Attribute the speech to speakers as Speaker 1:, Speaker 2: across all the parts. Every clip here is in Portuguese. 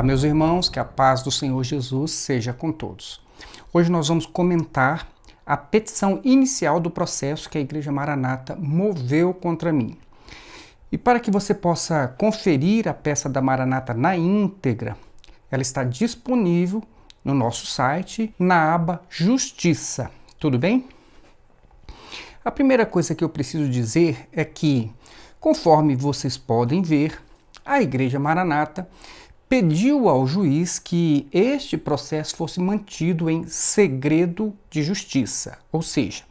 Speaker 1: Olá, meus irmãos, que a paz do Senhor Jesus seja com todos. Hoje nós vamos comentar a petição inicial do processo que a Igreja Maranata moveu contra mim. E para que você possa conferir a peça da Maranata na íntegra, ela está disponível no nosso site, na aba Justiça. Tudo bem? A primeira coisa que eu preciso dizer é que, conforme vocês podem ver, a Igreja Maranata pediu ao juiz que este processo fosse mantido em segredo de justiça, ou seja,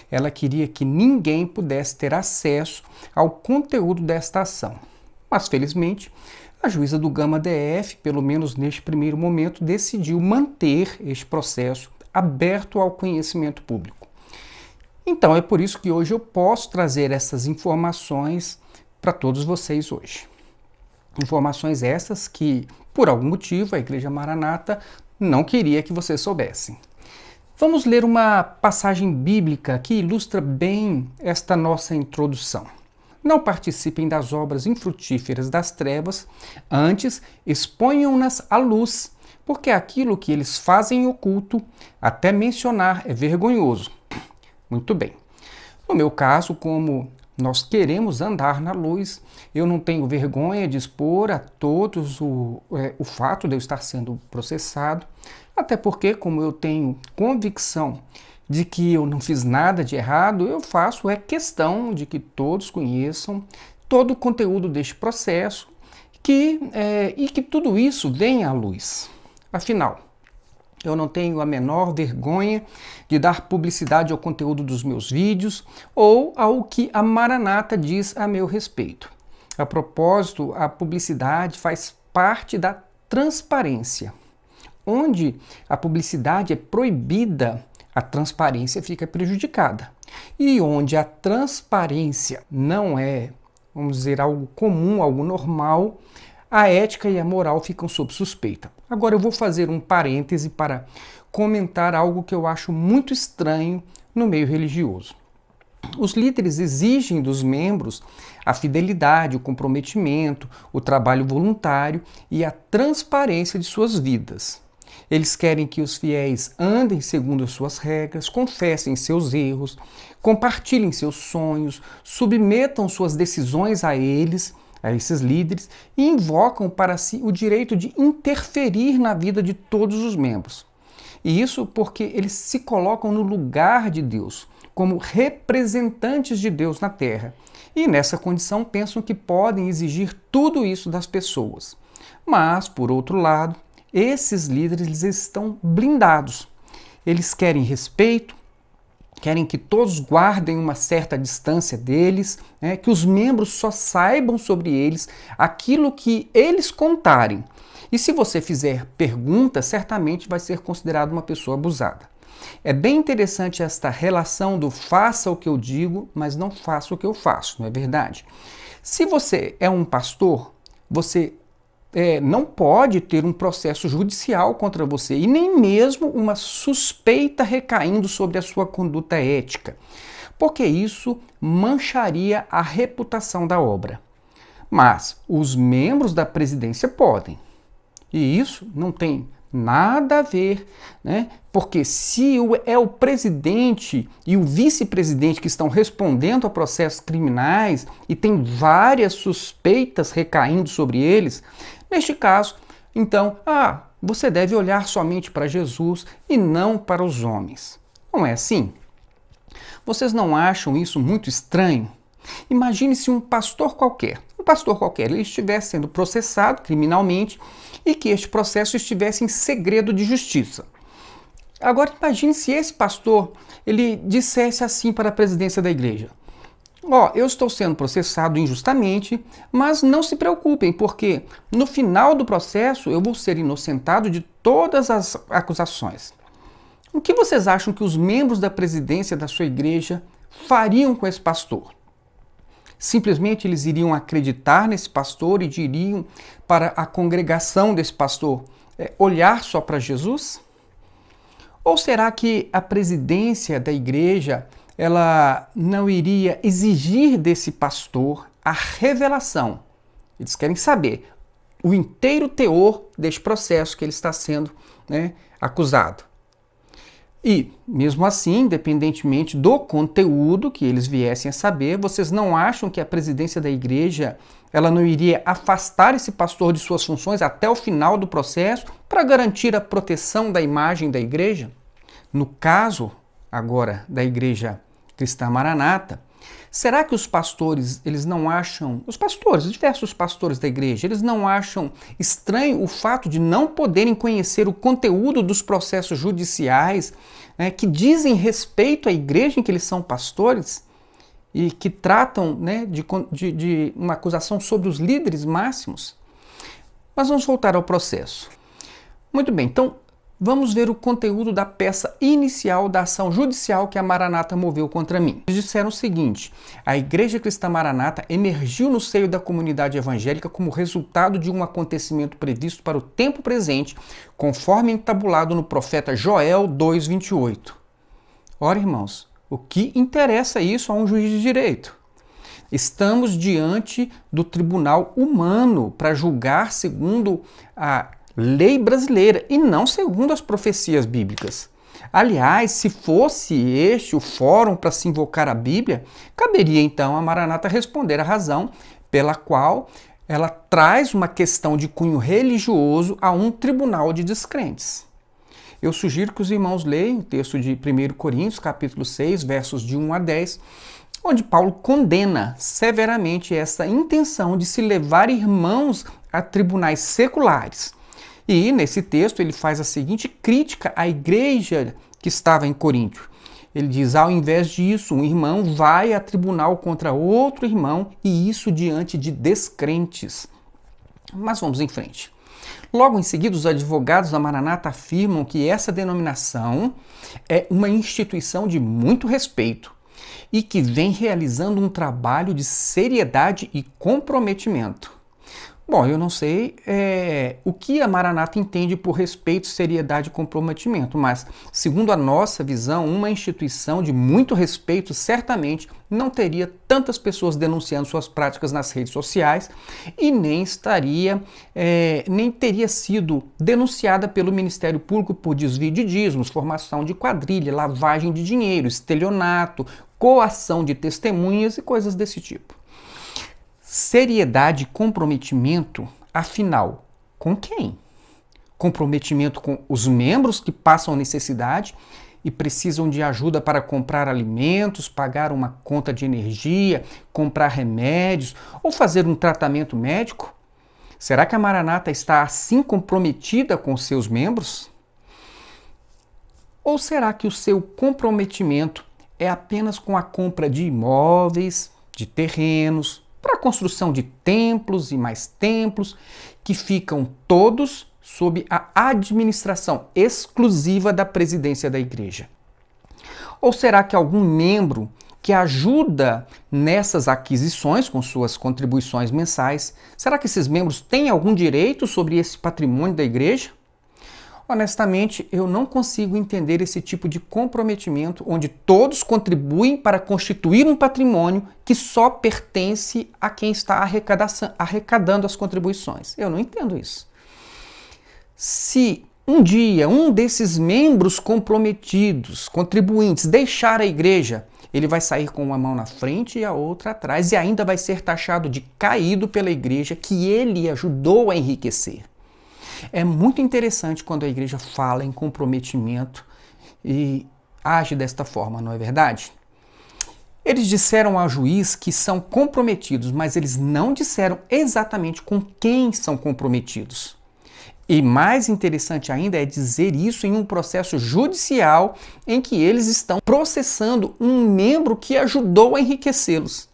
Speaker 1: ela queria que ninguém pudesse ter acesso ao conteúdo desta ação. Mas, felizmente, a juíza do Gama DF, pelo menos neste primeiro momento, decidiu manter este processo aberto ao conhecimento público. Então, é por isso que hoje eu posso trazer essas informações para todos vocês hoje. Informações essas que, por algum motivo, a Igreja Maranata não queria que vocês soubessem. Vamos ler uma passagem bíblica que ilustra bem esta nossa introdução. Não participem das obras infrutíferas das trevas, antes exponham-nas à luz, porque aquilo que eles fazem em oculto, até mencionar, é vergonhoso. Muito bem. No meu caso, como nós queremos andar na luz, eu não tenho vergonha de expor a todos o fato de eu estar sendo processado, até porque, como eu tenho convicção de que eu não fiz nada de errado, eu faço questão de que todos conheçam todo o conteúdo deste processo e que tudo isso venha à luz. Afinal, eu não tenho a menor vergonha de dar publicidade ao conteúdo dos meus vídeos ou ao que a Maranata diz a meu respeito. A propósito, a publicidade faz parte da transparência. Onde a publicidade é proibida, a transparência fica prejudicada. E onde a transparência não é, vamos dizer, algo comum, algo normal, a ética e a moral ficam sob suspeita. Agora eu vou fazer um parêntese para comentar algo que eu acho muito estranho no meio religioso. Os líderes exigem dos membros a fidelidade, o comprometimento, o trabalho voluntário e a transparência de suas vidas. Eles querem que os fiéis andem segundo as suas regras, confessem seus erros, compartilhem seus sonhos, submetam suas decisões a eles, a esses líderes, e invocam para si o direito de interferir na vida de todos os membros. E isso porque eles se colocam no lugar de Deus, como representantes de Deus na Terra. E nessa condição pensam que podem exigir tudo isso das pessoas. Mas, por outro lado, esses líderes estão blindados. Eles querem respeito, querem que todos guardem uma certa distância deles, que os membros só saibam sobre eles aquilo que eles contarem. E se você fizer perguntas, certamente vai ser considerado uma pessoa abusada. É bem interessante esta relação do faça o que eu digo, mas não faça o que eu faço, não é verdade? Se você é um pastor, você não pode ter um processo judicial contra você e nem mesmo uma suspeita recaindo sobre a sua conduta ética, porque isso mancharia a reputação da obra. Mas os membros da presidência podem. E isso não tem nada a ver, porque se é o presidente e o vice-presidente que estão respondendo a processos criminais e tem várias suspeitas recaindo sobre eles, neste caso, então, você deve olhar somente para Jesus e não para os homens. Não é assim? Vocês não acham isso muito estranho? Imagine se um pastor qualquer, ele estivesse sendo processado criminalmente e que este processo estivesse em segredo de justiça. Agora imagine se esse pastor ele dissesse assim para a presidência da igreja: eu estou sendo processado injustamente, mas não se preocupem, porque no final do processo eu vou ser inocentado de todas as acusações. O que vocês acham que os membros da presidência da sua igreja fariam com esse pastor? Simplesmente eles iriam acreditar nesse pastor e diriam para a congregação desse pastor olhar só para Jesus? Ou será que a presidência da igreja ela não iria exigir desse pastor a revelação? Eles querem saber o inteiro teor deste processo que ele está sendo, né, acusado. E, mesmo assim, independentemente do conteúdo que eles viessem a saber, vocês não acham que a presidência da igreja ela não iria afastar esse pastor de suas funções até o final do processo para garantir a proteção da imagem da igreja? No caso, agora, da Igreja Cristã Maranata, será que os pastores, eles não acham, os pastores, diversos pastores da igreja, eles não acham estranho o fato de não poderem conhecer o conteúdo dos processos judiciais, né, que dizem respeito à igreja em que eles são pastores e que tratam, né, de uma acusação sobre os líderes máximos? Mas vamos voltar ao processo. Muito bem, então vamos ver o conteúdo da peça inicial da ação judicial que a Maranata moveu contra mim. Eles disseram o seguinte: a Igreja Cristã Maranata emergiu no seio da comunidade evangélica como resultado de um acontecimento previsto para o tempo presente, conforme entabulado no profeta Joel 2:28. Ora, irmãos, o que interessa isso a um juiz de direito? Estamos diante do tribunal humano para julgar segundo a lei brasileira e não segundo as profecias bíblicas. Aliás, se fosse este o fórum para se invocar a Bíblia, caberia então a Maranata responder a razão pela qual ela traz uma questão de cunho religioso a um tribunal de descrentes. Eu sugiro que os irmãos leiam o texto de 1 Coríntios, capítulo 6, versos de 1 a 10, onde Paulo condena severamente essa intenção de se levar irmãos a tribunais seculares. E nesse texto ele faz a seguinte crítica à igreja que estava em Coríntio. Ele diz: ao invés disso, um irmão vai a tribunal contra outro irmão, e isso diante de descrentes. Mas vamos em frente. Logo em seguida, os advogados da Maranata afirmam que essa denominação é uma instituição de muito respeito e que vem realizando um trabalho de seriedade e comprometimento. Bom, eu não sei o que a Maranata entende por respeito, seriedade e comprometimento, mas, segundo a nossa visão, uma instituição de muito respeito certamente não teria tantas pessoas denunciando suas práticas nas redes sociais e nem teria sido denunciada pelo Ministério Público por desvio de dízimos, formação de quadrilha, lavagem de dinheiro, estelionato, coação de testemunhas e coisas desse tipo. Seriedade e comprometimento, afinal, com quem? Comprometimento com os membros que passam necessidade e precisam de ajuda para comprar alimentos, pagar uma conta de energia, comprar remédios ou fazer um tratamento médico? Será que a Maranata está assim comprometida com seus membros? Ou será que o seu comprometimento é apenas com a compra de imóveis, de terrenos, para a construção de templos e mais templos, que ficam todos sob a administração exclusiva da presidência da igreja? Ou será que algum membro que ajuda nessas aquisições com suas contribuições mensais, será que esses membros têm algum direito sobre esse patrimônio da igreja? Honestamente, eu não consigo entender esse tipo de comprometimento onde todos contribuem para constituir um patrimônio que só pertence a quem está arrecadando as contribuições. Eu não entendo isso. Se um dia um desses membros comprometidos, contribuintes, deixar a igreja, ele vai sair com uma mão na frente e a outra atrás e ainda vai ser taxado de caído pela igreja que ele ajudou a enriquecer. É muito interessante quando a igreja fala em comprometimento e age desta forma, não é verdade? Eles disseram ao juiz que são comprometidos, mas eles não disseram exatamente com quem são comprometidos. E mais interessante ainda é dizer isso em um processo judicial em que eles estão processando um membro que ajudou a enriquecê-los.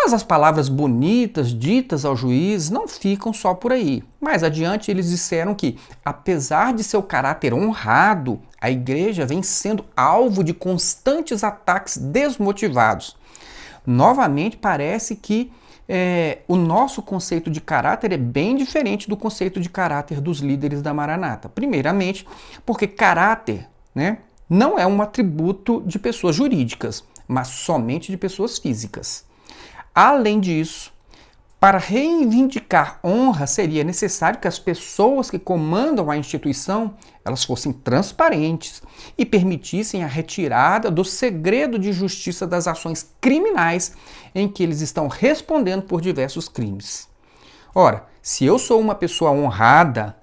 Speaker 1: Mas as palavras bonitas ditas ao juiz não ficam só por aí. Mais adiante, eles disseram que, apesar de seu caráter honrado, a igreja vem sendo alvo de constantes ataques desmotivados. Novamente, parece que o nosso conceito de caráter é bem diferente do conceito de caráter dos líderes da Maranata. Primeiramente, porque caráter, né, não é um atributo de pessoas jurídicas, mas somente de pessoas físicas. Além disso, Para reivindicar honra, seria necessário que as pessoas que comandam a instituição elas fossem transparentes e permitissem a retirada do segredo de justiça das ações criminais em que eles estão respondendo por diversos crimes. Ora, se eu sou uma pessoa honrada,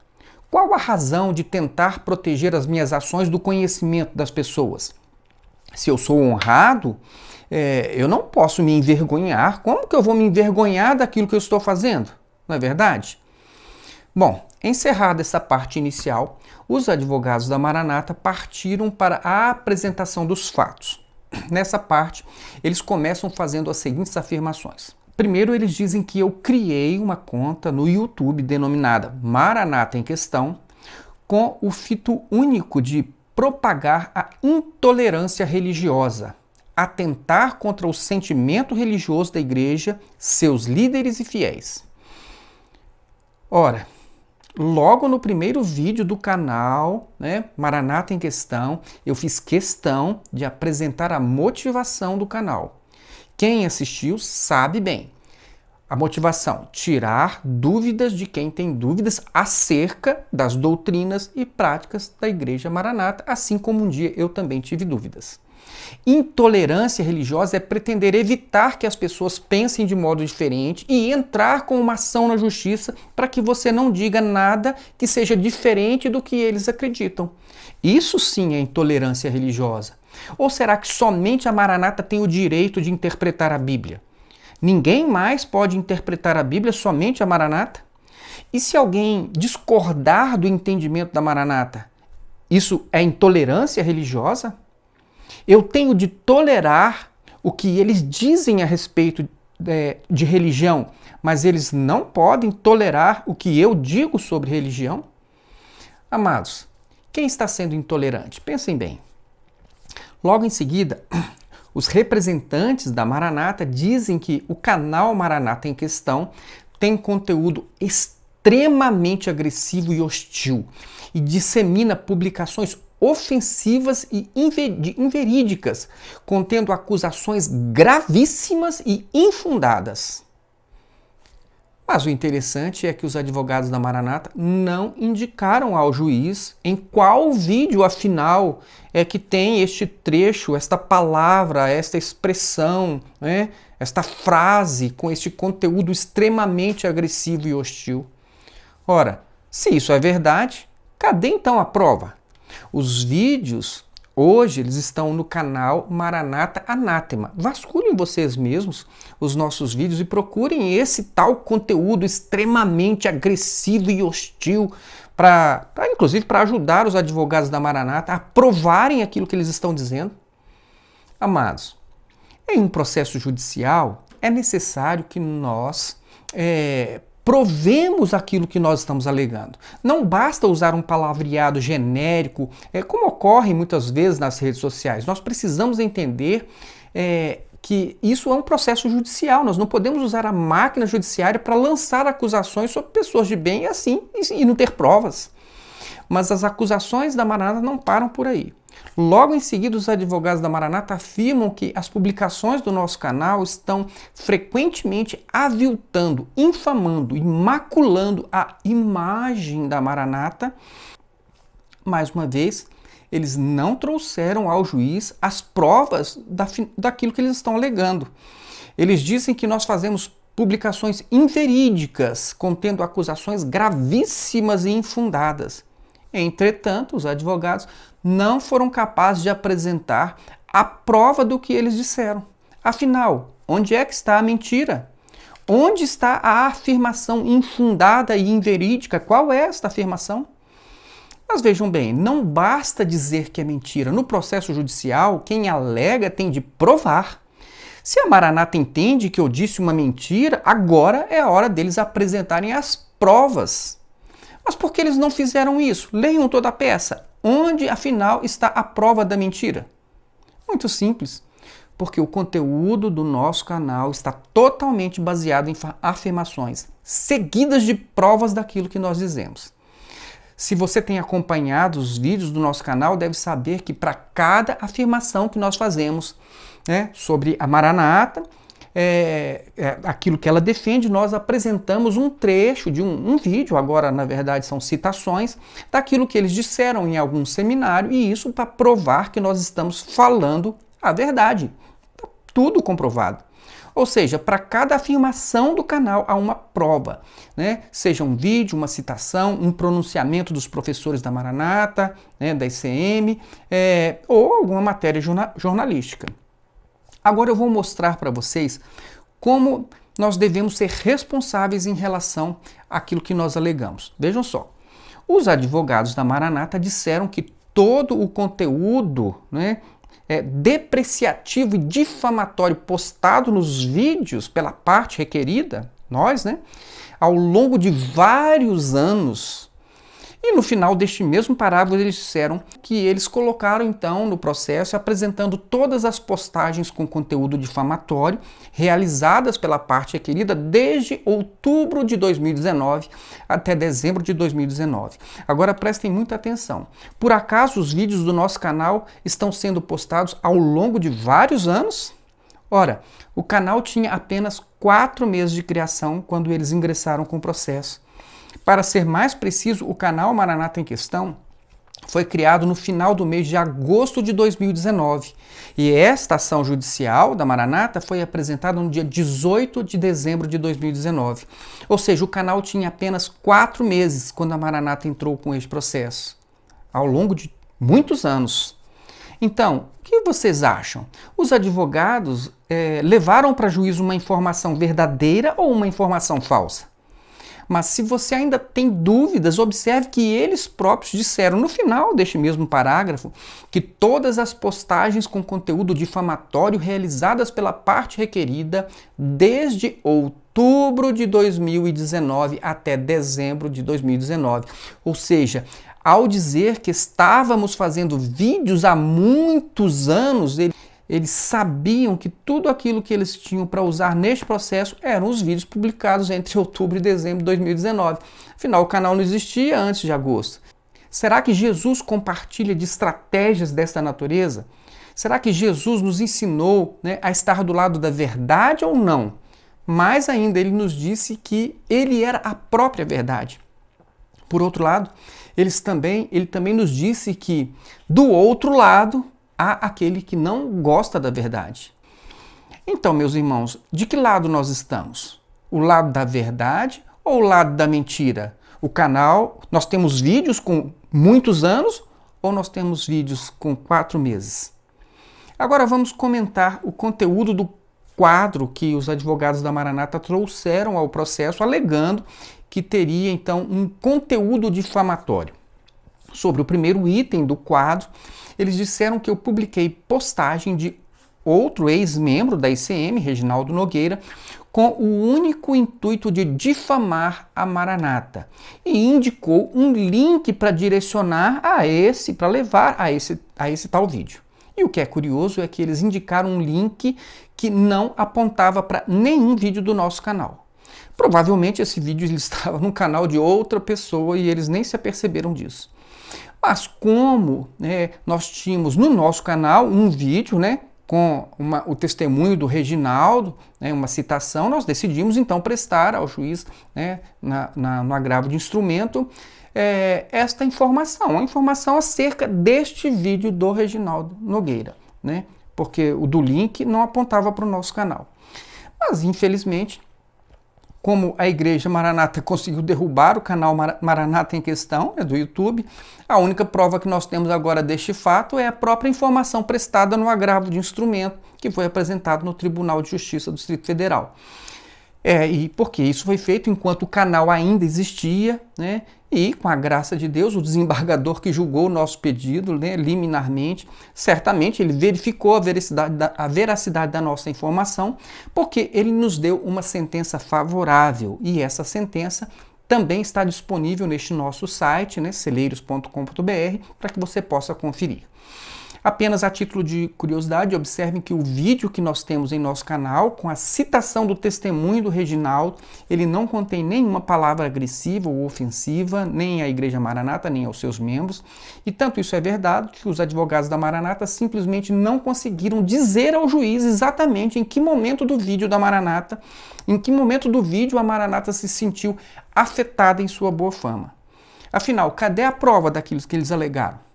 Speaker 1: qual a razão de tentar proteger as minhas ações do conhecimento das pessoas? Se eu sou honrado, eu não posso me envergonhar. Como que eu vou me envergonhar daquilo que eu estou fazendo? Não é verdade? Bom, encerrada essa parte inicial, os advogados da Maranata partiram para a apresentação dos fatos. Nessa parte, eles começam fazendo as seguintes afirmações. Primeiro, eles dizem que eu criei uma conta no YouTube denominada Maranata em Questão, com o fito único de propagar a intolerância religiosa, atentar contra o sentimento religioso da igreja, seus líderes e fiéis. Ora, logo no primeiro vídeo do canal, Maranata em Questão, eu fiz questão de apresentar a motivação do canal. Quem assistiu sabe bem. A motivação, tirar dúvidas de quem tem dúvidas acerca das doutrinas e práticas da Igreja Maranata, assim como um dia eu também tive dúvidas. Intolerância religiosa é pretender evitar que as pessoas pensem de modo diferente e entrar com uma ação na justiça para que você não diga nada que seja diferente do que eles acreditam. Isso sim é intolerância religiosa. Ou será que somente a Maranata tem o direito de interpretar a Bíblia? Ninguém mais pode interpretar a Bíblia, somente a Maranata? E se alguém discordar do entendimento da Maranata, isso é intolerância religiosa? Eu tenho de tolerar o que eles dizem a respeito de religião, mas eles não podem tolerar o que eu digo sobre religião? Amados, quem está sendo intolerante? Pensem bem. Logo em seguida, os representantes da Maranata dizem que o canal Maranata em Questão tem conteúdo extremamente agressivo e hostil e dissemina publicações ofensivas e inverídicas, contendo acusações gravíssimas e infundadas. Mas o interessante é que os advogados da Maranata não indicaram ao juiz em qual vídeo, afinal, é que tem este trecho, esta palavra, esta expressão, esta frase com este conteúdo extremamente agressivo e hostil. Ora, se isso é verdade, cadê então a prova? Os vídeos, hoje, eles estão no canal Maranata Anátema. Vasculhem vocês mesmos os nossos vídeos e procurem esse tal conteúdo extremamente agressivo e hostil, inclusive para ajudar os advogados da Maranata a provarem aquilo que eles estão dizendo. Amados, em um processo judicial, é necessário que nós provemos aquilo que nós estamos alegando. Não basta usar um palavreado genérico, como ocorre muitas vezes nas redes sociais. Nós precisamos entender que isso é um processo judicial. Nós não podemos usar a máquina judiciária para lançar acusações sobre pessoas de bem e não ter provas. Mas as acusações da Maranata não param por aí. Logo em seguida, os advogados da Maranata afirmam que as publicações do nosso canal estão frequentemente aviltando, infamando e maculando a imagem da Maranata. Mais uma vez, eles não trouxeram ao juiz as provas daquilo que eles estão alegando. Eles dizem que nós fazemos publicações inverídicas, contendo acusações gravíssimas e infundadas. Entretanto, os advogados não foram capazes de apresentar a prova do que eles disseram. Afinal, onde é que está a mentira? Onde está a afirmação infundada e inverídica? Qual é esta afirmação? Mas vejam bem, não basta dizer que é mentira. No processo judicial, quem alega tem de provar. Se a Maranata entende que eu disse uma mentira, agora é a hora deles apresentarem as provas. Mas por que eles não fizeram isso? Leiam toda a peça. Onde, afinal, está a prova da mentira? Muito simples. Porque o conteúdo do nosso canal está totalmente baseado em afirmações seguidas de provas daquilo que nós dizemos. Se você tem acompanhado os vídeos do nosso canal, deve saber que para cada afirmação que nós fazemos sobre a Maranata, aquilo que ela defende, nós apresentamos um trecho de um vídeo, agora na verdade são citações, daquilo que eles disseram em algum seminário, e isso para provar que nós estamos falando a verdade. Tá tudo comprovado. Ou seja, para cada afirmação do canal há uma prova, né? Seja um vídeo, uma citação, um pronunciamento dos professores da Maranata, né, da ICM, ou alguma matéria jornalística. Agora eu vou mostrar para vocês como nós devemos ser responsáveis em relação àquilo que nós alegamos. Vejam só, os advogados da Maranata disseram que todo o conteúdo, né, depreciativo e difamatório postado nos vídeos pela parte requerida, nós, né, ao longo de vários anos. E no final deste mesmo parágrafo eles disseram que eles colocaram então no processo apresentando todas as postagens com conteúdo difamatório realizadas pela parte requerida desde outubro de 2019 até dezembro de 2019. Agora prestem muita atenção. Por acaso os vídeos do nosso canal estão sendo postados ao longo de vários anos? Ora, o canal tinha apenas 4 meses de criação quando eles ingressaram com o processo. Para ser mais preciso, o canal Maranata em questão foi criado no final do mês de agosto de 2019 e esta ação judicial da Maranata foi apresentada no dia 18 de dezembro de 2019. Ou seja, o canal tinha apenas 4 meses quando a Maranata entrou com este processo, ao longo de muitos anos. Então, o que vocês acham? Os advogados levaram para juízo uma informação verdadeira ou uma informação falsa? Mas se você ainda tem dúvidas, observe que eles próprios disseram no final deste mesmo parágrafo que todas as postagens com conteúdo difamatório realizadas pela parte requerida desde outubro de 2019 até dezembro de 2019. Ou seja, ao dizer que estávamos fazendo vídeos há muitos anos, eles sabiam que tudo aquilo que eles tinham para usar neste processo eram os vídeos publicados entre outubro e dezembro de 2019. Afinal, o canal não existia antes de agosto. Será que Jesus compartilha de estratégias desta natureza? Será que Jesus nos ensinou, né, a estar do lado da verdade ou não? Mais ainda, ele nos disse que ele era a própria verdade. Por outro lado, ele também nos disse que do outro lado há aquele que não gosta da verdade. Então, meus irmãos, de que lado nós estamos? O lado da verdade ou o lado da mentira? O canal, nós temos vídeos com muitos anos ou nós temos vídeos com 4 meses? Agora vamos comentar o conteúdo do quadro que os advogados da Maranata trouxeram ao processo, alegando que teria então um conteúdo difamatório. Sobre o primeiro item do quadro, eles disseram que eu publiquei postagem de outro ex-membro da ICM, Reginaldo Nogueira, com o único intuito de difamar a Maranata e indicou um link para direcionar para levar a esse tal vídeo. E o que é curioso é que eles indicaram um link que não apontava para nenhum vídeo do nosso canal. Provavelmente esse vídeo estava no canal de outra pessoa e eles nem se aperceberam disso. Mas como nós tínhamos no nosso canal um vídeo, com o testemunho do Reginaldo, uma citação, nós decidimos então prestar ao juiz, no agravo de instrumento, esta informação, a informação acerca deste vídeo do Reginaldo Nogueira, porque o do link não apontava para o nosso canal. Mas infelizmente, como a Igreja Maranata conseguiu derrubar o canal Maranata em questão, do YouTube, a única prova que nós temos agora deste fato é a própria informação prestada no agravo de instrumento que foi apresentado no Tribunal de Justiça do Distrito Federal. E porque isso foi feito enquanto o canal ainda existia, e com a graça de Deus, o desembargador que julgou o nosso pedido, liminarmente, certamente ele verificou a veracidade da nossa informação, porque ele nos deu uma sentença favorável, e essa sentença também está disponível neste nosso site, celeiros.com.br, para que você possa conferir. Apenas a título de curiosidade, observem que o vídeo que nós temos em nosso canal, com a citação do testemunho do Reginaldo, ele não contém nenhuma palavra agressiva ou ofensiva, nem à Igreja Maranata, nem aos seus membros. E tanto isso é verdade que os advogados da Maranata simplesmente não conseguiram dizer ao juiz exatamente em que momento do vídeo da Maranata, em que momento do vídeo a Maranata se sentiu afetada em sua boa fama. Afinal, cadê a prova daquilo que eles alegaram?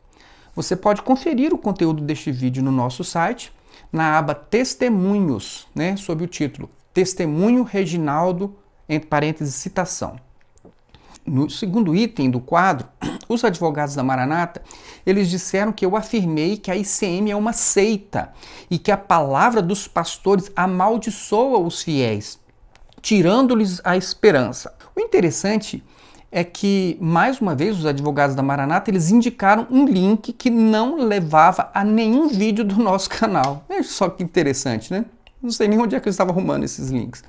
Speaker 1: Você pode conferir o conteúdo deste vídeo no nosso site, na aba Testemunhos, sob o título Testemunho Reginaldo, entre parênteses, citação. No segundo item do quadro, os advogados da Maranata, eles disseram que eu afirmei que a ICM é uma seita e que a palavra dos pastores amaldiçoa os fiéis, tirando-lhes a esperança. O interessante é que, mais uma vez, os advogados da Maranata, eles indicaram um link que não levava a nenhum vídeo do nosso canal. Veja só que interessante, né? Não sei nem onde é que eu estava arrumando esses links.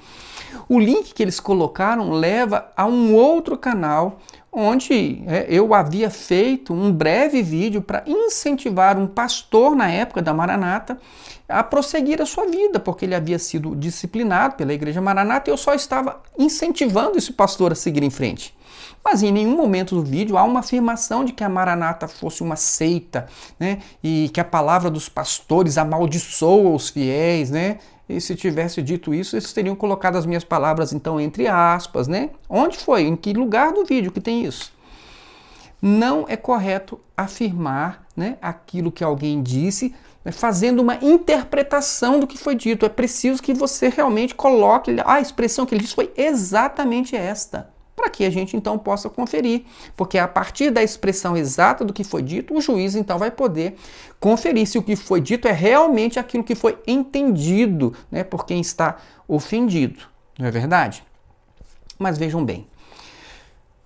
Speaker 1: O link que eles colocaram leva a um outro canal, onde eu havia feito um breve vídeo para incentivar um pastor na época da Maranata a prosseguir a sua vida, porque ele havia sido disciplinado pela Igreja Maranata e eu só estava incentivando esse pastor a seguir em frente. Mas em nenhum momento do vídeo há uma afirmação de que a Maranata fosse uma seita, e que a palavra dos pastores amaldiçoa os fiéis, E se tivesse dito isso, eles teriam colocado as minhas palavras, então, entre aspas, Onde foi? Em que lugar do vídeo que tem isso? Não é correto afirmar, aquilo que alguém disse, fazendo uma interpretação do que foi dito. É preciso que você realmente coloque, a expressão que ele disse foi exatamente esta, para que a gente então possa conferir, porque a partir da expressão exata do que foi dito, o juiz então vai poder conferir se o que foi dito é realmente aquilo que foi entendido, por quem está ofendido, não é verdade? Mas vejam bem,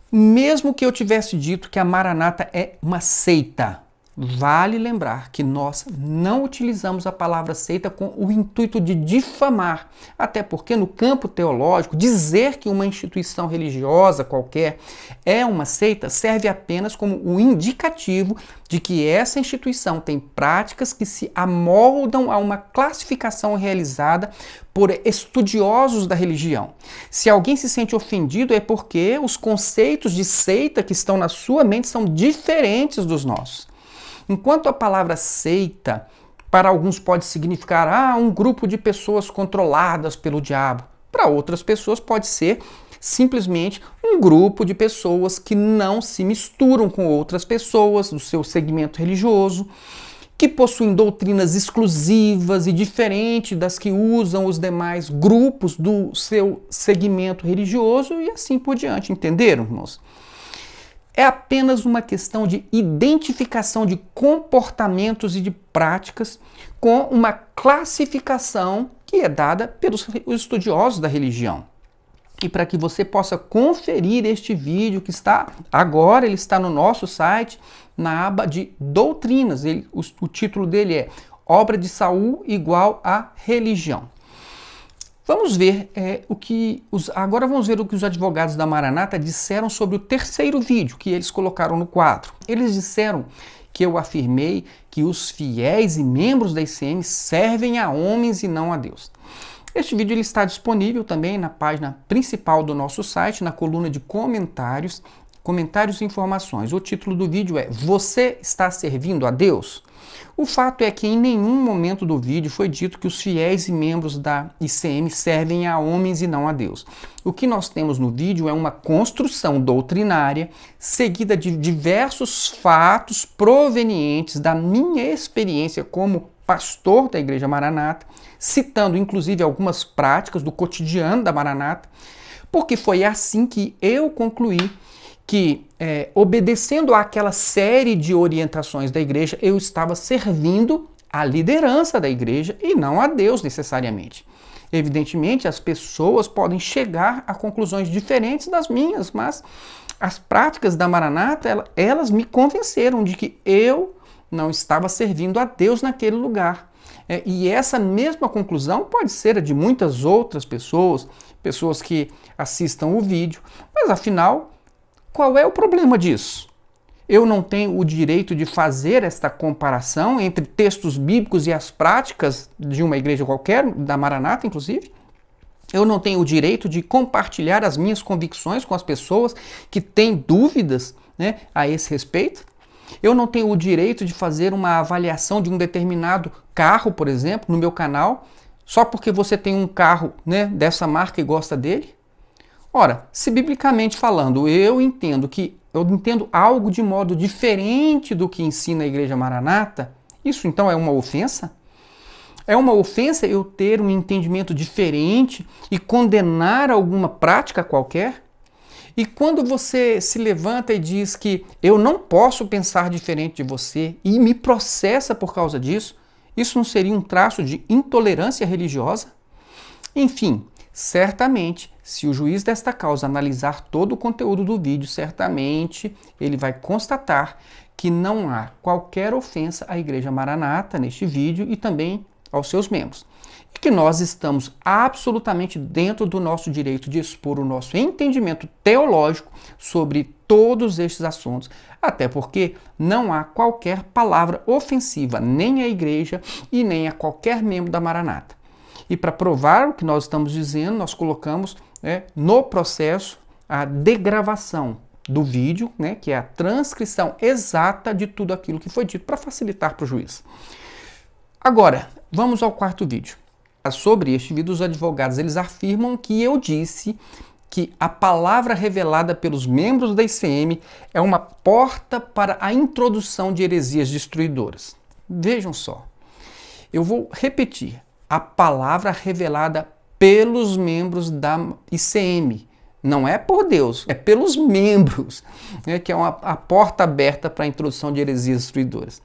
Speaker 1: mesmo que eu tivesse dito que a Maranata é uma seita, vale lembrar que nós não utilizamos a palavra seita com o intuito de difamar, até porque no campo teológico, dizer que uma instituição religiosa qualquer é uma seita serve apenas como um indicativo de que essa instituição tem práticas que se amoldam a uma classificação realizada por estudiosos da religião. Se alguém se sente ofendido é porque os conceitos de seita que estão na sua mente são diferentes dos nossos. Enquanto a palavra seita, para alguns pode significar um grupo de pessoas controladas pelo diabo, para outras pessoas pode ser simplesmente um grupo de pessoas que não se misturam com outras pessoas do seu segmento religioso, que possuem doutrinas exclusivas e diferentes das que usam os demais grupos do seu segmento religioso e assim por diante. Entenderam, irmãos? É apenas uma questão de identificação de comportamentos e de práticas com uma classificação que é dada pelos estudiosos da religião. E para que você possa conferir este vídeo que está agora, ele está no nosso site, na aba de doutrinas. O título dele é Obra de Saul igual a religião. Vamos ver agora vamos ver o que os advogados da Maranata disseram sobre o terceiro vídeo que eles colocaram no quadro. Eles disseram que eu afirmei que os fiéis e membros da ICM servem a homens e não a Deus. Este vídeo ele está disponível também na página principal do nosso site, na coluna de comentários e informações. O título do vídeo é Você está servindo a Deus? O fato é que em nenhum momento do vídeo foi dito que os fiéis e membros da ICM servem a homens e não a Deus. O que nós temos no vídeo é uma construção doutrinária seguida de diversos fatos provenientes da minha experiência como pastor da Igreja Maranata, citando inclusive algumas práticas do cotidiano da Maranata, porque foi assim que eu concluí que, obedecendo àquela série de orientações da igreja, eu estava servindo a liderança da igreja e não a Deus necessariamente. Evidentemente, as pessoas podem chegar a conclusões diferentes das minhas, mas as práticas da Maranata, elas me convenceram de que eu não estava servindo a Deus naquele lugar. E essa mesma conclusão pode ser a de muitas outras pessoas que assistam o vídeo, mas afinal, qual é o problema disso? Eu não tenho o direito de fazer esta comparação entre textos bíblicos e as práticas de uma igreja qualquer, da Maranata, inclusive. Eu não tenho o direito de compartilhar as minhas convicções com as pessoas que têm dúvidas, né, a esse respeito. Eu não tenho o direito de fazer uma avaliação de um determinado carro, por exemplo, no meu canal, só porque você tem um carro, né, dessa marca e gosta dele. Ora, se biblicamente falando, eu entendo algo de modo diferente do que ensina a Igreja Maranata, isso então é uma ofensa? É uma ofensa eu ter um entendimento diferente e condenar alguma prática qualquer? E quando você se levanta e diz que eu não posso pensar diferente de você e me processa por causa disso, isso não seria um traço de intolerância religiosa? Enfim, certamente, se o juiz desta causa analisar todo o conteúdo do vídeo, certamente ele vai constatar que não há qualquer ofensa à Igreja Maranata neste vídeo e também aos seus membros. E que nós estamos absolutamente dentro do nosso direito de expor o nosso entendimento teológico sobre todos estes assuntos, até porque não há qualquer palavra ofensiva nem à Igreja e nem a qualquer membro da Maranata. E para provar o que nós estamos dizendo, nós colocamos no processo a degravação do vídeo, né, que é a transcrição exata de tudo aquilo que foi dito, para facilitar para o juiz. Agora, vamos ao quarto vídeo. Sobre este vídeo, os advogados eles afirmam que eu disse que a palavra revelada pelos membros da ICM é uma porta para a introdução de heresias destruidoras. Vejam só, eu vou repetir. A palavra revelada pelos membros da ICM. Não é por Deus, é pelos membros, né, que é a porta aberta para a introdução de heresias destruidoras.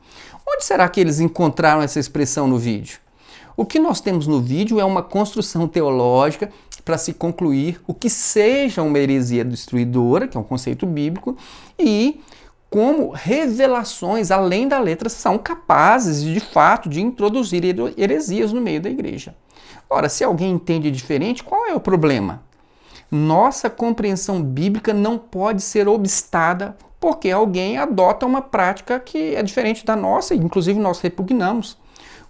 Speaker 1: Onde será que eles encontraram essa expressão no vídeo? O que nós temos no vídeo é uma construção teológica para se concluir o que seja uma heresia destruidora, que é um conceito bíblico, e como revelações além da letra são capazes, de fato, de introduzir heresias no meio da igreja. Ora, se alguém entende diferente, qual é o problema? Nossa compreensão bíblica não pode ser obstada porque alguém adota uma prática que é diferente da nossa, e inclusive nós repugnamos.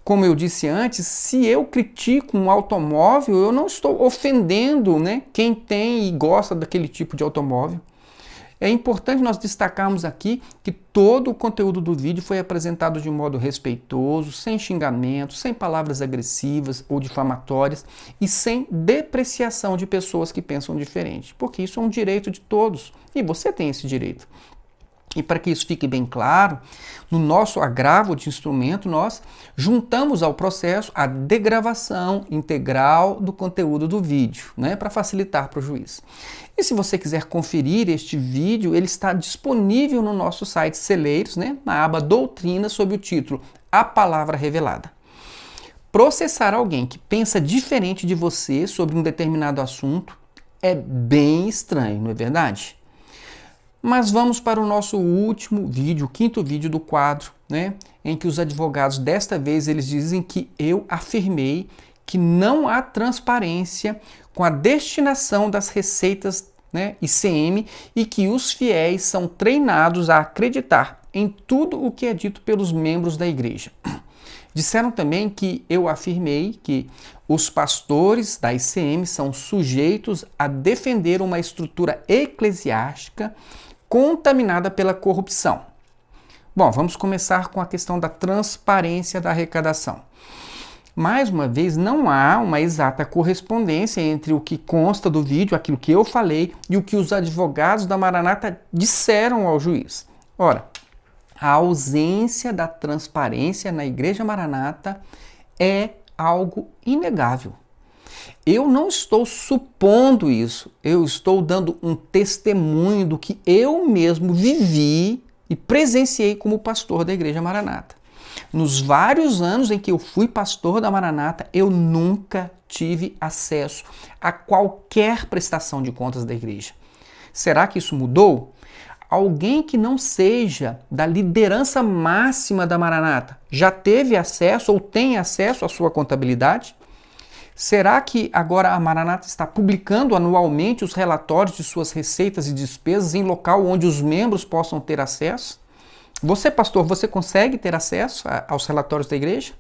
Speaker 1: Como eu disse antes, se eu critico um automóvel, eu não estou ofendendo, né, quem tem e gosta daquele tipo de automóvel. É importante nós destacarmos aqui que todo o conteúdo do vídeo foi apresentado de modo respeitoso, sem xingamentos, sem palavras agressivas ou difamatórias e sem depreciação de pessoas que pensam diferente, porque isso é um direito de todos e você tem esse direito. E para que isso fique bem claro, no nosso agravo de instrumento, nós juntamos ao processo a degravação integral do conteúdo do vídeo, né, para facilitar para o juiz. E se você quiser conferir este vídeo, ele está disponível no nosso site Celeiros, né, na aba Doutrina, sob o título A Palavra Revelada. Processar alguém que pensa diferente de você sobre um determinado assunto é bem estranho, não é verdade? Mas vamos para o nosso último vídeo, o quinto vídeo do quadro, né, em que os advogados, desta vez, eles dizem que eu afirmei que não há transparência com a destinação das receitas, né, ICM, e que os fiéis são treinados a acreditar em tudo o que é dito pelos membros da igreja. Disseram também que eu afirmei que os pastores da ICM são sujeitos a defender uma estrutura eclesiástica contaminada pela corrupção. Bom, vamos começar com a questão da transparência da arrecadação. Mais uma vez, não há uma exata correspondência entre o que consta do vídeo, aquilo que eu falei, e o que os advogados da Maranata disseram ao juiz. Ora, a ausência da transparência na Igreja Maranata é algo inegável. Eu não estou supondo isso, eu estou dando um testemunho do que eu mesmo vivi e presenciei como pastor da Igreja Maranata. Nos vários anos em que eu fui pastor da Maranata, eu nunca tive acesso a qualquer prestação de contas da igreja. Será que isso mudou? Alguém que não seja da liderança máxima da Maranata já teve acesso ou tem acesso à sua contabilidade? Será que agora a Maranata está publicando anualmente os relatórios de suas receitas e despesas em local onde os membros possam ter acesso? Você, pastor, você consegue ter acesso aos relatórios da igreja?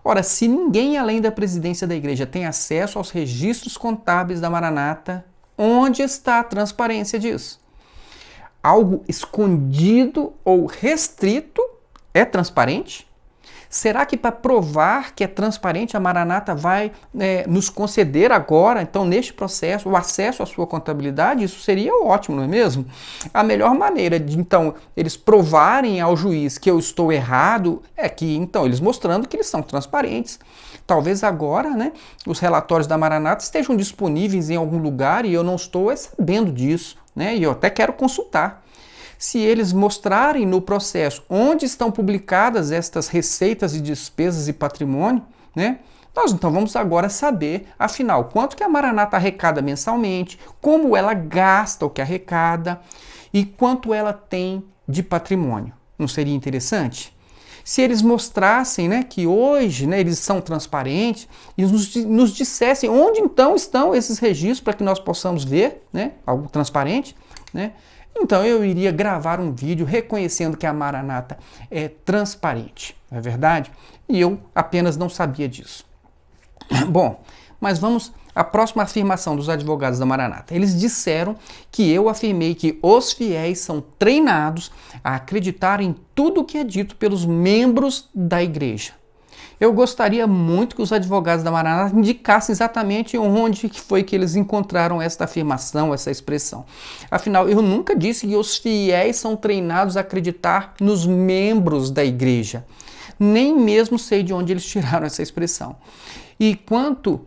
Speaker 1: Ora, se ninguém além da presidência da igreja tem acesso aos registros contábeis da Maranata, onde está a transparência disso? Algo escondido ou restrito é transparente? Será que para provar que é transparente a Maranata vai nos conceder agora, então neste processo, o acesso à sua contabilidade? Isso seria ótimo, não é mesmo? A melhor maneira de então eles provarem ao juiz que eu estou errado é que então eles mostrando que eles são transparentes. Talvez agora, né, os relatórios da Maranata estejam disponíveis em algum lugar e eu não estou sabendo disso, né? E eu até quero consultar. Se eles mostrarem no processo onde estão publicadas estas receitas e despesas e patrimônio, né? Nós então vamos agora saber, afinal, quanto que a Maranata arrecada mensalmente, como ela gasta o que arrecada e quanto ela tem de patrimônio. Não seria interessante? Se eles mostrassem, né, que hoje, né, eles são transparentes e nos dissessem onde então estão esses registros para que nós possamos ver, né, algo transparente, né? Então eu iria gravar um vídeo reconhecendo que a Maranata é transparente, não é verdade? E eu apenas não sabia disso. Bom, mas vamos à próxima afirmação dos advogados da Maranata. Eles disseram que eu afirmei que os fiéis são treinados a acreditar em tudo o que é dito pelos membros da igreja. Eu gostaria muito que os advogados da Maranata indicassem exatamente onde foi que eles encontraram esta afirmação, essa expressão. Afinal, eu nunca disse que os fiéis são treinados a acreditar nos membros da igreja. Nem mesmo sei de onde eles tiraram essa expressão. E quanto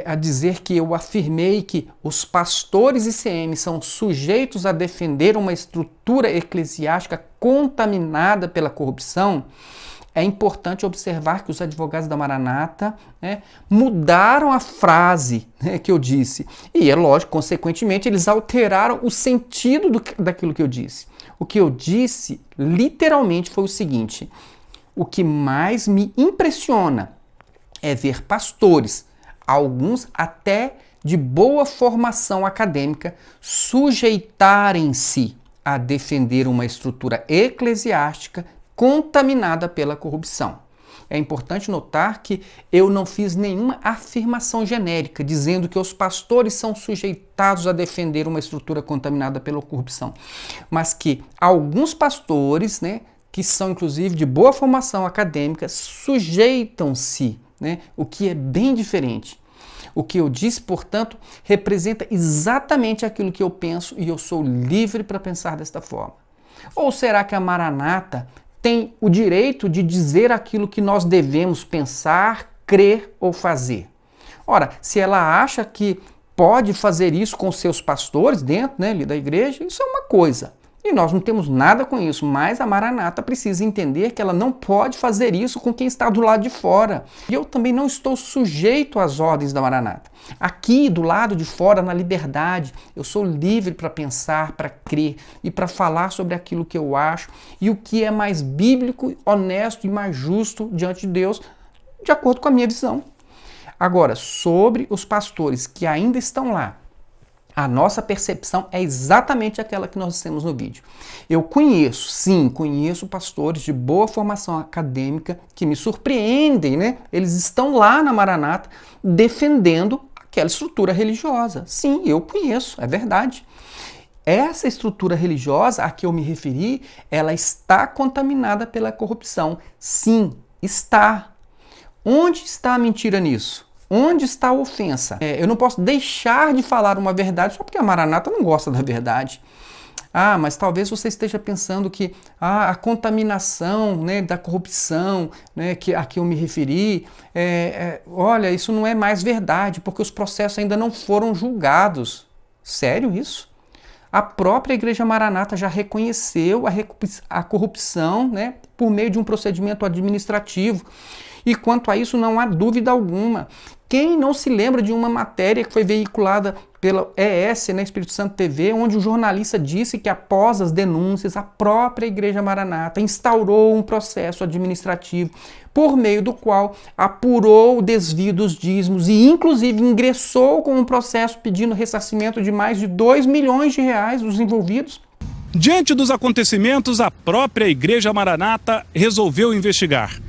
Speaker 1: a dizer que eu afirmei que os pastores e CM são sujeitos a defender uma estrutura eclesiástica contaminada pela corrupção, é importante observar que os advogados da Maranata mudaram a frase que eu disse. E é lógico, consequentemente, eles alteraram o sentido daquilo que eu disse. O que eu disse, literalmente, foi o seguinte: o que mais me impressiona é ver pastores, alguns até de boa formação acadêmica, sujeitarem-se a defender uma estrutura eclesiástica contaminada pela corrupção. É importante notar que eu não fiz nenhuma afirmação genérica dizendo que os pastores são sujeitados a defender uma estrutura contaminada pela corrupção, mas que alguns pastores, né, que são inclusive de boa formação acadêmica, sujeitam-se, né, o que é bem diferente. O que eu disse, portanto, representa exatamente aquilo que eu penso e eu sou livre para pensar desta forma. Ou será que a Maranata tem o direito de dizer aquilo que nós devemos pensar, crer ou fazer? Ora, se ela acha que pode fazer isso com seus pastores dentro, né, da igreja, isso é uma coisa. E nós não temos nada com isso, mas a Maranata precisa entender que ela não pode fazer isso com quem está do lado de fora. E eu também não estou sujeito às ordens da Maranata. Aqui, do lado de fora, na liberdade, eu sou livre para pensar, para crer e para falar sobre aquilo que eu acho e o que é mais bíblico, honesto e mais justo diante de Deus, de acordo com a minha visão. Agora, sobre os pastores que ainda estão lá, a nossa percepção é exatamente aquela que nós temos no vídeo. Eu conheço pastores de boa formação acadêmica que me surpreendem, né? Eles estão lá na Maranata defendendo aquela estrutura religiosa. Sim, eu conheço, é verdade. Essa estrutura religiosa a que eu me referi, ela está contaminada pela corrupção. Sim, está. Onde está a mentira nisso? Onde está a ofensa? Eu não posso deixar de falar uma verdade só porque a Maranata não gosta da verdade. Ah, mas talvez você esteja pensando que a contaminação, né, da corrupção, né, a que eu me referi, olha, isso não é mais verdade, porque os processos ainda não foram julgados. Sério isso? A própria Igreja Maranata já reconheceu a corrupção, né, por meio de um procedimento administrativo. E quanto a isso, não há dúvida alguma. Quem não se lembra de uma matéria que foi veiculada pela ES, né, Espírito Santo TV, onde o jornalista disse que após as denúncias, a própria Igreja Maranata instaurou um processo administrativo por meio do qual apurou o desvio dos dízimos e inclusive ingressou com um processo pedindo ressarcimento de mais de 2 milhões de reais dos envolvidos.
Speaker 2: Diante dos acontecimentos, a própria Igreja Maranata resolveu investigar.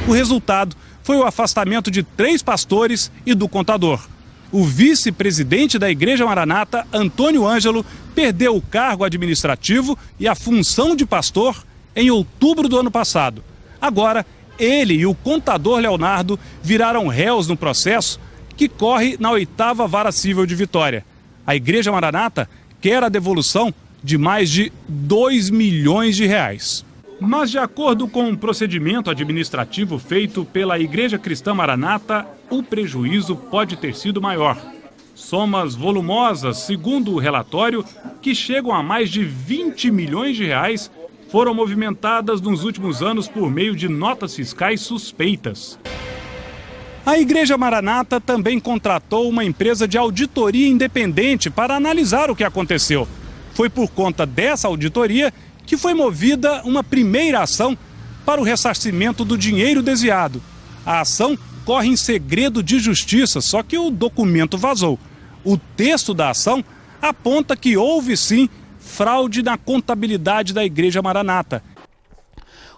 Speaker 2: O resultado foi o afastamento de 3 pastores e do contador. O vice-presidente da Igreja Maranata, Antônio Ângelo, perdeu o cargo administrativo e a função de pastor em outubro do ano passado. Agora, ele e o contador Leonardo viraram réus no processo que corre na 8ª Vara Civil de Vitória. A Igreja Maranata quer a devolução de mais de 2 milhões de reais. Mas, de acordo com um procedimento administrativo feito pela Igreja Cristã Maranata, o prejuízo pode ter sido maior. Somas volumosas, segundo o relatório, que chegam a mais de 20 milhões de reais, foram movimentadas nos últimos anos por meio de notas fiscais suspeitas. A Igreja Maranata também contratou uma empresa de auditoria independente para analisar o que aconteceu. Foi por conta dessa auditoria que foi movida uma primeira ação para o ressarcimento do dinheiro desviado. A ação corre em segredo de justiça, só que o documento vazou. O texto da ação aponta que houve sim fraude na contabilidade da Igreja Maranata.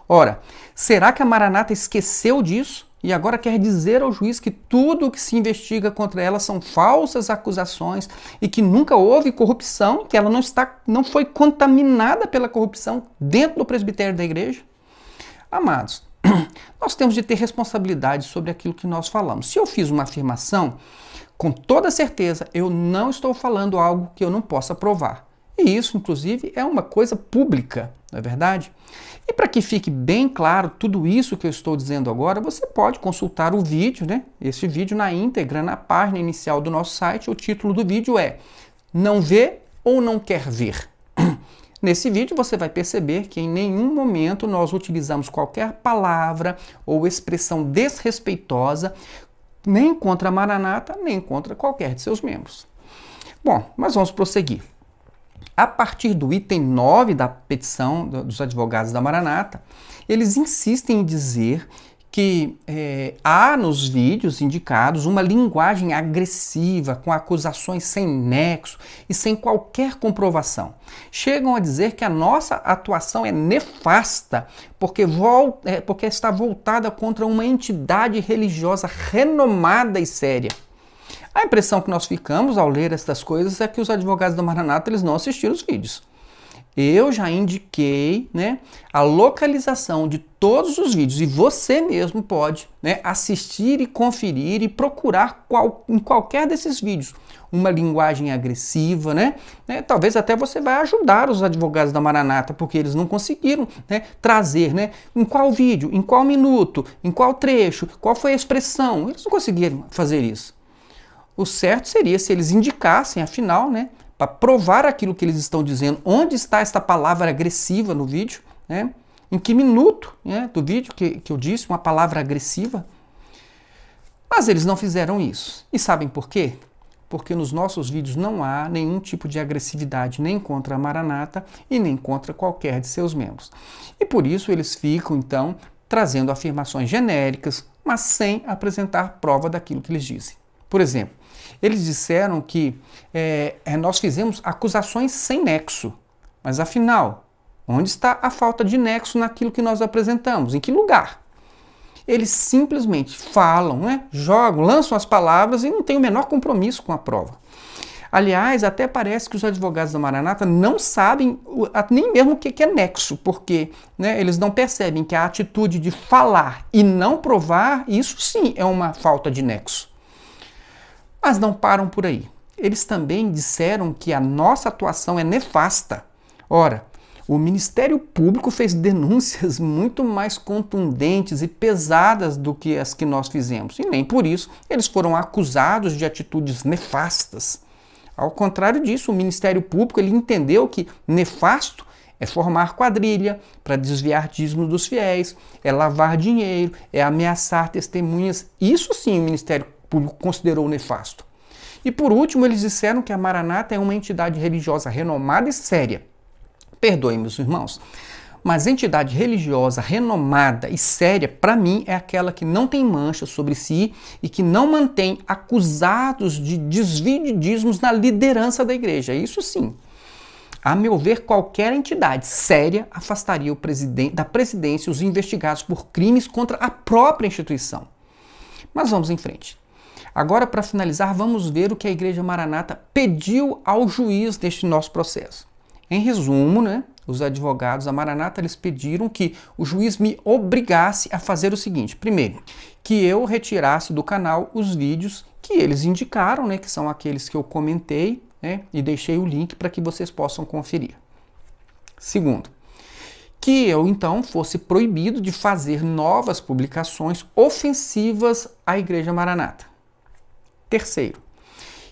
Speaker 1: Ora, será que a Maranata esqueceu disso e agora quer dizer ao juiz que tudo o que se investiga contra ela são falsas acusações e que nunca houve corrupção, que ela não foi contaminada pela corrupção dentro do presbitério da igreja? Amados, nós temos de ter responsabilidade sobre aquilo que nós falamos. Se eu fiz uma afirmação, com toda certeza eu não estou falando algo que eu não possa provar. E isso, inclusive, é uma coisa pública, não é verdade? E para que fique bem claro tudo isso que eu estou dizendo agora, você pode consultar o vídeo, né? Esse vídeo na íntegra, na página inicial do nosso site. O título do vídeo é Não Vê ou Não Quer Ver? Nesse vídeo você vai perceber que em nenhum momento nós utilizamos qualquer palavra ou expressão desrespeitosa, nem contra a Maranata, nem contra qualquer de seus membros. Bom, mas vamos prosseguir. A partir do item 9 da petição dos advogados da Maranata, eles insistem em dizer que há nos vídeos indicados uma linguagem agressiva, com acusações sem nexo e sem qualquer comprovação. Chegam a dizer que a nossa atuação é nefasta porque está voltada contra uma entidade religiosa renomada e séria. A impressão que nós ficamos ao ler estas coisas é que os advogados da Maranata eles não assistiram os vídeos. Eu já indiquei, né, a localização de todos os vídeos e você mesmo pode, né, assistir e conferir e procurar em qualquer desses vídeos uma linguagem agressiva, né? Talvez até você vai ajudar os advogados da Maranata, porque eles não conseguiram, né, trazer, né, em qual vídeo, em qual minuto, em qual trecho, qual foi a expressão. Eles não conseguiram fazer isso. O certo seria se eles indicassem, afinal, né, para provar aquilo que eles estão dizendo, onde está esta palavra agressiva no vídeo, né? Em que minuto, né, do vídeo que eu disse, uma palavra agressiva. Mas eles não fizeram isso. E sabem por quê? Porque nos nossos vídeos não há nenhum tipo de agressividade, nem contra a Maranata e nem contra qualquer de seus membros. E por isso eles ficam, então, trazendo afirmações genéricas, mas sem apresentar prova daquilo que eles dizem. Por exemplo, eles disseram que nós fizemos acusações sem nexo. Mas afinal, onde está a falta de nexo naquilo que nós apresentamos? Em que lugar? Eles simplesmente falam, né, jogam, lançam as palavras e não têm o menor compromisso com a prova. Aliás, até parece que os advogados da Maranata não sabem nem mesmo o que é nexo, porque, né, eles não percebem que a atitude de falar e não provar, isso sim é uma falta de nexo. Mas não param por aí. Eles também disseram que a nossa atuação é nefasta. Ora, o Ministério Público fez denúncias muito mais contundentes e pesadas do que as que nós fizemos. E nem por isso eles foram acusados de atitudes nefastas. Ao contrário disso, o Ministério Público ele entendeu que nefasto é formar quadrilha para desviar dízimos dos fiéis, é lavar dinheiro, é ameaçar testemunhas. Isso sim o Ministério Público considerou nefasto. E por último, eles disseram que a Maranata é uma entidade religiosa renomada e séria. Perdoem, meus irmãos, mas entidade religiosa renomada e séria, para mim, é aquela que não tem mancha sobre si e que não mantém acusados de desvio de dízimos na liderança da igreja. Isso sim. A meu ver, qualquer entidade séria afastaria da presidência os investigados por crimes contra a própria instituição. Mas vamos em frente. Agora, para finalizar, vamos ver o que a Igreja Maranata pediu ao juiz neste nosso processo. Em resumo, os advogados da Maranata eles pediram que o juiz me obrigasse a fazer o seguinte. Primeiro, que eu retirasse do canal os vídeos que eles indicaram, que são aqueles que eu comentei, e deixei o link para que vocês possam conferir. Segundo, que eu então fosse proibido de fazer novas publicações ofensivas à Igreja Maranata. Terceiro,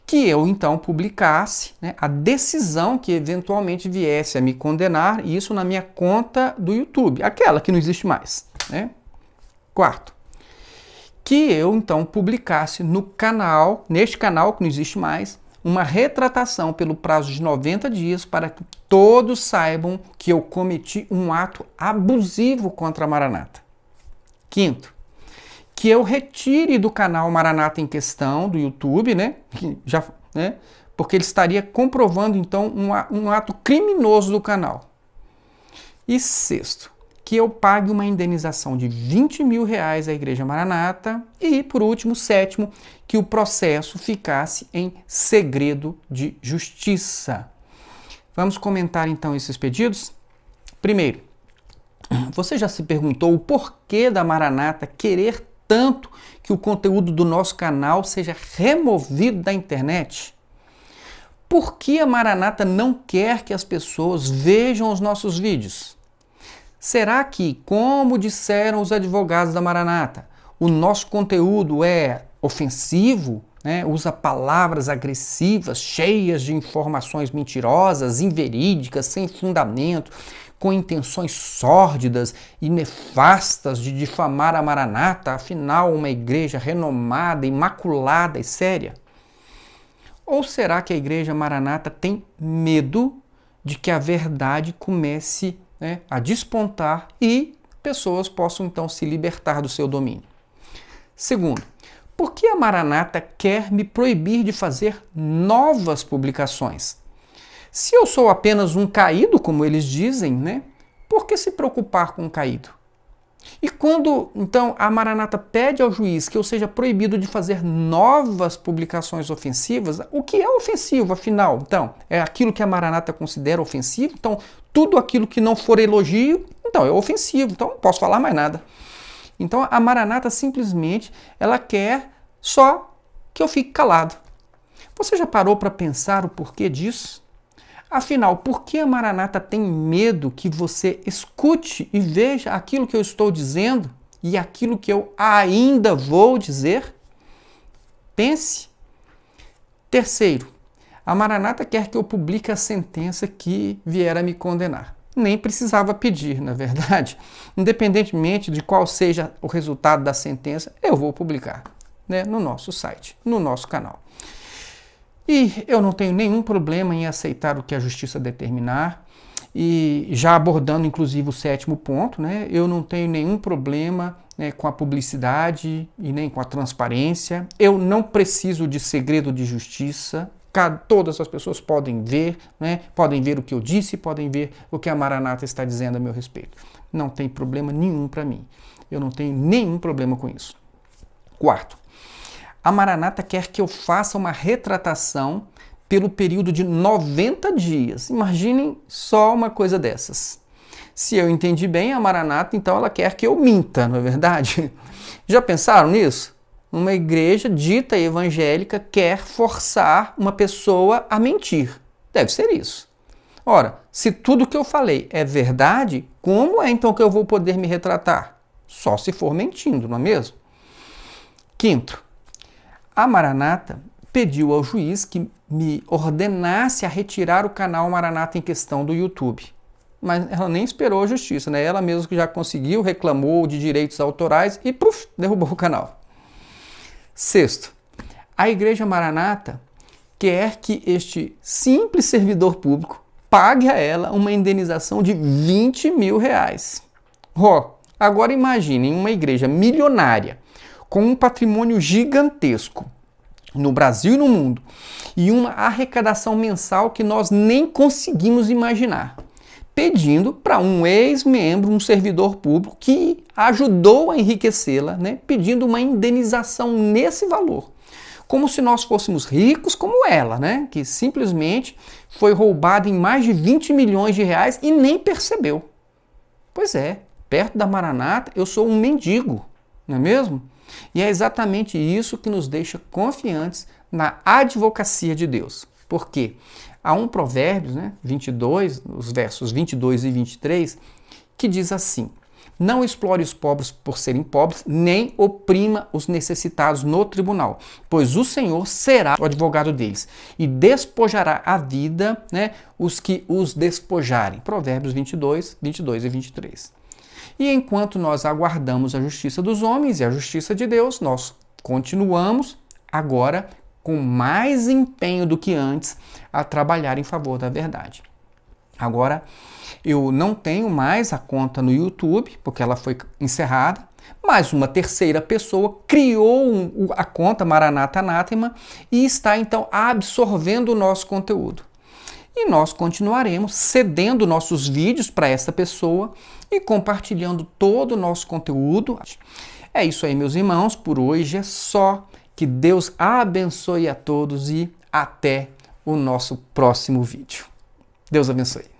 Speaker 1: que eu então publicasse a decisão que eventualmente viesse a me condenar, e isso na minha conta do YouTube, aquela que não existe mais. Quarto, que eu então publicasse neste canal que não existe mais, uma retratação pelo prazo de 90 dias para que todos saibam que eu cometi um ato abusivo contra a Maranata. Quinto, que eu retire do canal Maranata em questão, do YouTube, porque ele estaria comprovando então um ato criminoso do canal. E sexto, que eu pague uma indenização de R$20 mil à Igreja Maranata e, por último, sétimo, que o processo ficasse em segredo de justiça. Vamos comentar então esses pedidos? Primeiro, você já se perguntou o porquê da Maranata querer tanto que o conteúdo do nosso canal seja removido da internet? Por que a Maranata não quer que as pessoas vejam os nossos vídeos? Será que, como disseram os advogados da Maranata, o nosso conteúdo é ofensivo, usa palavras agressivas, cheias de informações mentirosas, inverídicas, sem fundamento, com intenções sórdidas e nefastas de difamar a Maranata, afinal uma igreja renomada, imaculada e séria? Ou será que a Igreja Maranata tem medo de que a verdade comece a despontar e pessoas possam então se libertar do seu domínio? Segundo, por que a Maranata quer me proibir de fazer novas publicações? Se eu sou apenas um caído, como eles dizem, por que se preocupar com um caído? E quando, então, a Maranata pede ao juiz que eu seja proibido de fazer novas publicações ofensivas, o que é ofensivo, afinal? Então, é aquilo que a Maranata considera ofensivo? Então, tudo aquilo que não for elogio, então, é ofensivo, então não posso falar mais nada. Então, a Maranata simplesmente, ela quer só que eu fique calado. Você já parou para pensar o porquê disso? Afinal, por que a Maranata tem medo que você escute e veja aquilo que eu estou dizendo e aquilo que eu ainda vou dizer? Pense. Terceiro, a Maranata quer que eu publique a sentença que vier a me condenar. Nem precisava pedir, na verdade. Independentemente de qual seja o resultado da sentença, eu vou publicar, no nosso site, no nosso canal. E eu não tenho nenhum problema em aceitar o que a justiça determinar. E já abordando inclusive o sétimo ponto, eu não tenho nenhum problema com a publicidade e nem com a transparência. Eu não preciso de segredo de justiça. Todas as pessoas podem ver, podem ver o que eu disse, podem ver o que a Maranata está dizendo a meu respeito. Não tem problema nenhum para mim. Eu não tenho nenhum problema com isso. Quarto, a Maranata quer que eu faça uma retratação pelo período de 90 dias. Imaginem só uma coisa dessas. Se eu entendi bem, a Maranata, então, ela quer que eu minta, não é verdade? Já pensaram nisso? Uma igreja dita evangélica quer forçar uma pessoa a mentir. Deve ser isso. Ora, se tudo que eu falei é verdade, como é então que eu vou poder me retratar? Só se for mentindo, não é mesmo? Quinto, a Maranata pediu ao juiz que me ordenasse a retirar o canal Maranata em questão do YouTube. Mas ela nem esperou a justiça, Ela mesma que já conseguiu, reclamou de direitos autorais e derrubou o canal. Sexto, a Igreja Maranata quer que este simples servidor público pague a ela uma indenização de R$20 mil. Agora imaginem uma igreja milionária, com um patrimônio gigantesco, no Brasil e no mundo, e uma arrecadação mensal que nós nem conseguimos imaginar, pedindo para um ex-membro, um servidor público que ajudou a enriquecê-la, né, pedindo uma indenização nesse valor. Como se nós fôssemos ricos como ela, né, que simplesmente foi roubada em mais de 20 milhões de reais e nem percebeu. Pois é, perto da Maranata eu sou um mendigo, não é mesmo? E é exatamente isso que nos deixa confiantes na advocacia de Deus. Por quê? Há um Provérbios, 22, os versos 22 e 23, que diz assim: não explore os pobres por serem pobres, nem oprima os necessitados no tribunal, pois o Senhor será o advogado deles e despojará a vida, os que os despojarem. Provérbios 22, 22 e 23. E enquanto nós aguardamos a justiça dos homens e a justiça de Deus, nós continuamos agora com mais empenho do que antes a trabalhar em favor da verdade. Agora, eu não tenho mais a conta no YouTube, porque ela foi encerrada, mas uma terceira pessoa criou a conta Maranata Anátema e está então absorvendo o nosso conteúdo. E nós continuaremos cedendo nossos vídeos para essa pessoa e compartilhando todo o nosso conteúdo. É isso aí, meus irmãos, por hoje é só. Que Deus abençoe a todos e até o nosso próximo vídeo. Deus abençoe.